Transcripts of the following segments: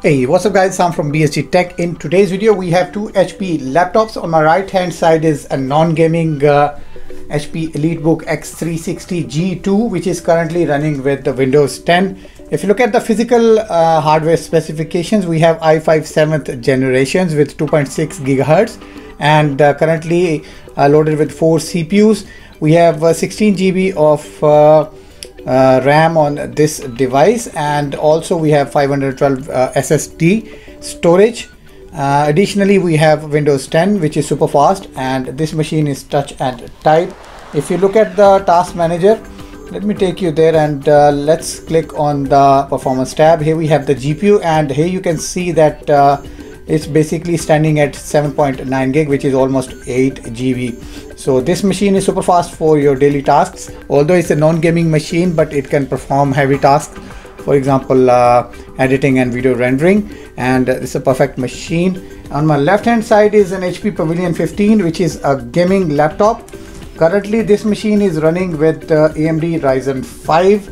Hey, what's up guys, I'm from BSG Tech. In today's video we have two HP laptops. On my right hand side is a non-gaming HP EliteBook X360 G2 which is currently running with the Windows 10. If you look at the physical hardware specifications, we have i5 7th generations with 2.6 gigahertz and currently loaded with 4 CPUs. We have 16 GB of RAM on this device, and also we have 512 SSD storage. Additionally, we have Windows 10 which is super fast, and this machine is touch and type. If you look at the task manager, let me take you there and let's click on the performance tab. Here we have the GPU, and here you can see that it's basically standing at 7.9 gig, which is almost 8 GB. So this machine is super fast for your daily tasks. Although it's a non-gaming machine, but it can perform heavy tasks, for example editing and video rendering, and it's a perfect machine. On my left hand side is an HP Pavilion 15, which is a gaming laptop. Currently this machine is running with AMD Ryzen 5,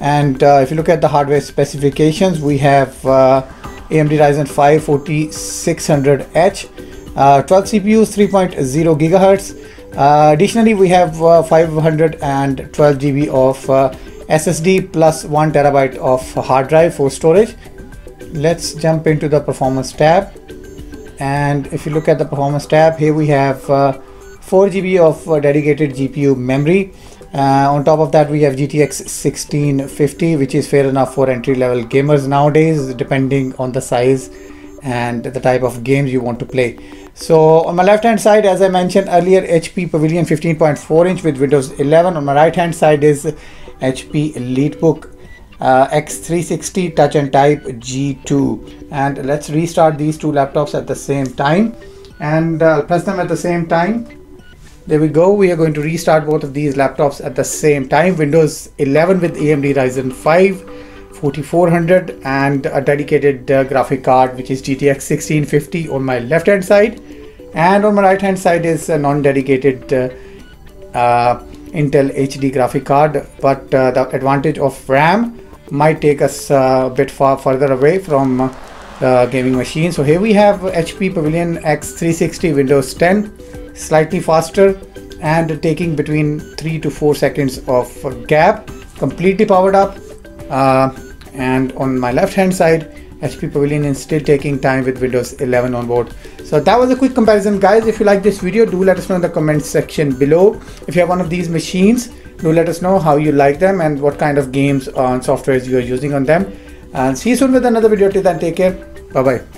and if you look at the hardware specifications, we have AMD Ryzen 5 4600H, 12 CPUs, 3.0 gigahertz. Additionally, we have 512 GB of SSD plus 1 terabyte of hard drive for storage. Let's jump into the performance tab, and if you look at the performance tab, here we have 4 GB of dedicated GPU memory. On top of that, we have GTX 1650, which is fair enough for entry-level gamers nowadays, depending on the size and the type of games you want to play. So on my left hand side, as I mentioned earlier, HP Pavilion 15.4 inch with Windows 11. On my right hand side is HP EliteBook X360 Touch and Type G2. And let's restart these two laptops at the same time, and I'll press them at the same time. There we go. We are going to restart both of these laptops at the same time. Windows 11 with AMD Ryzen 5 4400 and a dedicated graphic card, which is GTX 1650 on my left hand side, and on my right hand side is a non-dedicated Intel HD graphic card, but the advantage of RAM might take us a bit further away from the gaming machine. So here we have HP Pavilion X360 Windows 10, slightly faster and taking between 3 to 4 seconds of gap, completely powered up. And on my left hand side, HP Pavilion is still taking time with Windows 11 on board. So that was a quick comparison, guys. If you like this video, do let us know in the comments section below. If you have one of these machines, do let us know how you like them and what kind of games and softwares you are using on them. And see you soon with another video. Till then, take care. Bye bye.